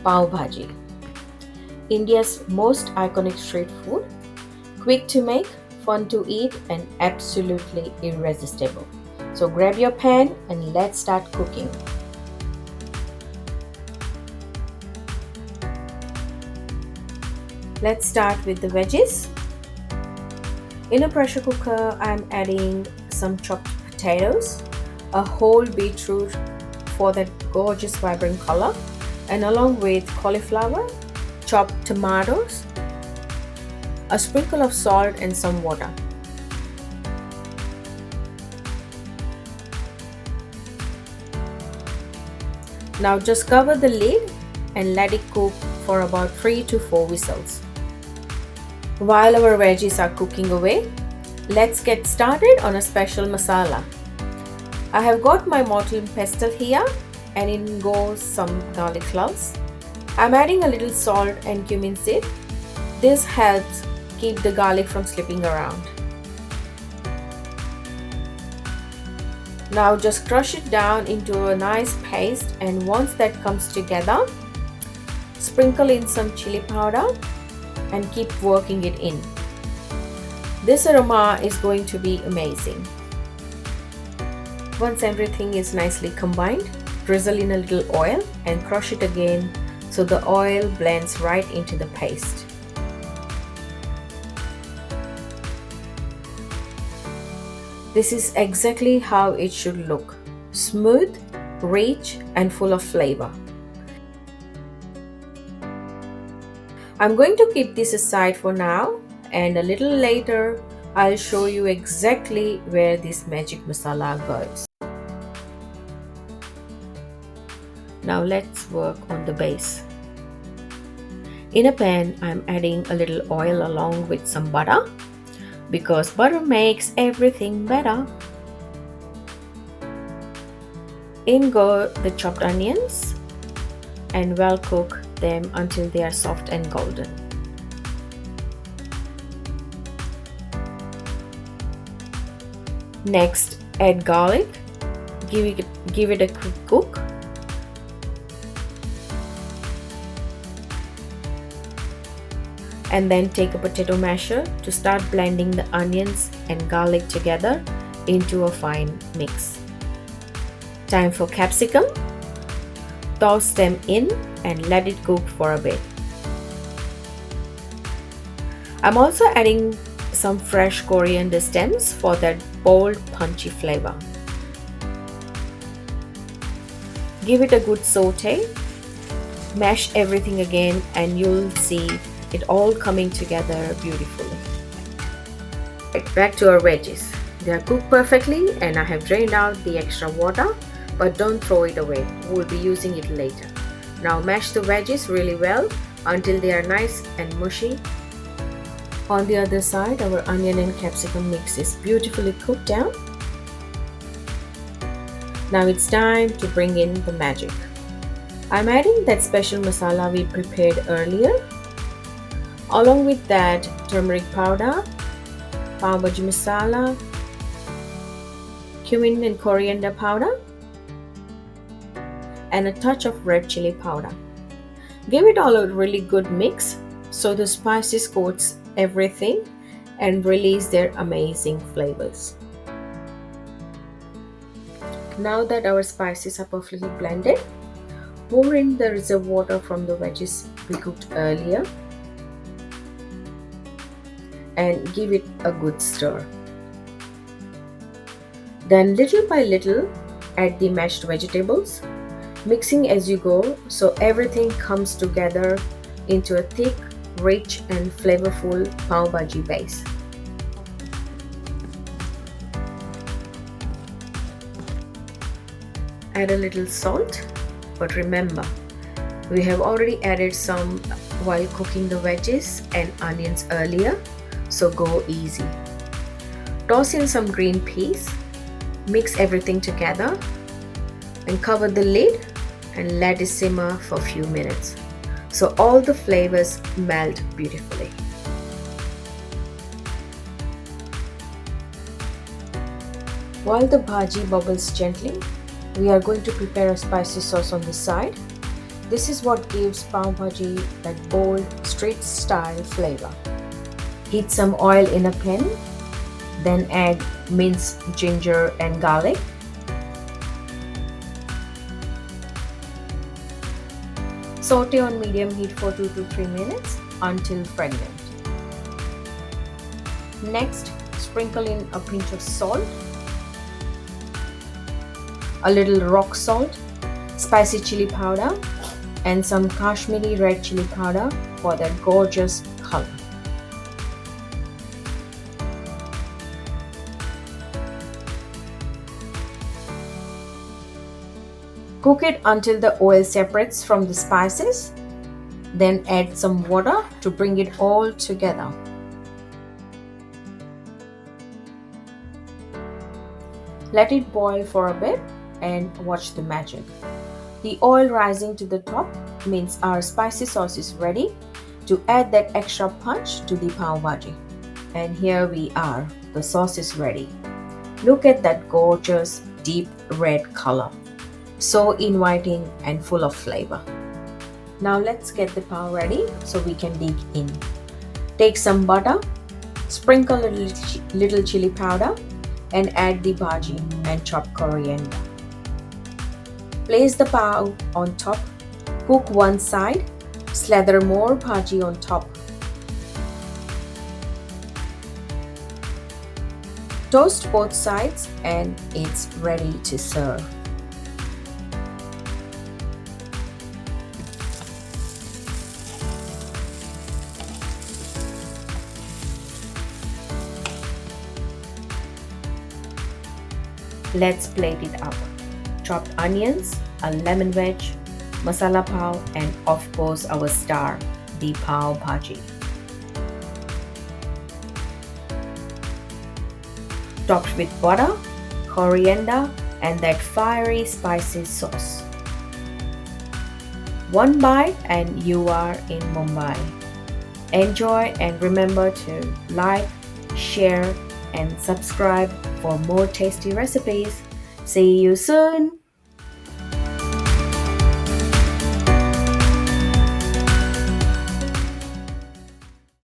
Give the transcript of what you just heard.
Pav Bhaji, India's most iconic street food, quick to make, fun to eat, and absolutely irresistible. So grab your pan and let's start cooking. Let's start with the veggies. In a pressure cooker, I'm adding some chopped potatoes, a whole beetroot for that gorgeous vibrant color, and along with cauliflower, chopped tomatoes, a sprinkle of salt and some water. Now just cover the lid and let it cook for about 3 to 4 whistles. While our veggies are cooking away, let's get started on a special masala. I have got my mortar and pestle here, and in goes some garlic cloves. I'm adding a little salt and cumin seed. This helps keep the garlic from slipping around. Now just crush it down into a nice paste, and once that comes together, sprinkle in some chilli powder and keep working it in. This aroma is going to be amazing. Once everything is nicely combined, drizzle in a little oil and crush it again so the oil blends right into the paste. This is exactly how it should look: smooth, rich, and full of flavor. I'm going to keep this aside for now, and a little later I'll show you exactly where this magic masala goes. Now let's work on the base. In a pan, I'm adding a little oil along with some butter, because butter makes everything better. In go the chopped onions, and well cook them until they are soft and golden. Next, add garlic. Give it a quick cook. And then take a potato masher to start blending the onions and garlic together into a fine mix. Time for capsicum. Toss them in and let it cook for a bit. I'm also adding some fresh coriander stems for that bold, punchy flavor. Give it a good saute. Mash everything again and you'll see it all coming together beautifully. Back to our veggies. They are cooked perfectly and I have drained out the extra water, but don't throw it away. We'll be using it later. Now mash the veggies really well until they are nice and mushy. On the other side, our onion and capsicum mix is beautifully cooked down. Now it's time to bring in the magic. I'm adding that special masala we prepared earlier. Along with that, turmeric powder, Pav Bhaji masala, cumin and coriander powder, and a touch of red chili powder. Give it all a really good mix so the spices coats everything and release their amazing flavors. Now that our spices are perfectly blended, pour in the reserve water from the veggies we cooked earlier and give it a good stir. Then little by little add the mashed vegetables, mixing as you go so everything comes together into a thick, rich and flavorful Pav Bhaji base. Add a little salt, but remember, we have already added some while cooking the veggies and onions earlier, so go easy. Toss in some green peas, mix everything together and cover the lid and let it simmer for a few minutes so all the flavors melt beautifully. While the bhaji bubbles gently, we are going to prepare a spicy sauce on the side. This is what gives Pav Bhaji that bold street style flavor. Heat some oil in a pan, then add minced ginger and garlic. Saute on medium heat for 2 to 3 minutes until fragrant. Next, sprinkle in a pinch of salt, a little rock salt, spicy chili powder, and some Kashmiri red chili powder for that gorgeous color. Cook it until the oil separates from the spices, then add some water to bring it all together. Let it boil for a bit and watch the magic. The oil rising to the top means our spicy sauce is ready to add that extra punch to the Pav Bhaji. And here we are, the sauce is ready. Look at that gorgeous deep red color. So inviting and full of flavor. Now let's get the pav ready so we can dig in. Take some butter, sprinkle a little chili powder, and add the bhaji and chop coriander. Place the pav on top, cook one side, slather more bhaji on top. Toast both sides and it's ready to serve. Let's plate it up. Chopped onions, a lemon wedge, masala pav, and of course our star, the Pav Bhaji. Topped with butter, coriander, and that fiery spicy sauce. One bite and you are in Mumbai. Enjoy and remember to like, share, and subscribe for more tasty recipes. See you soon!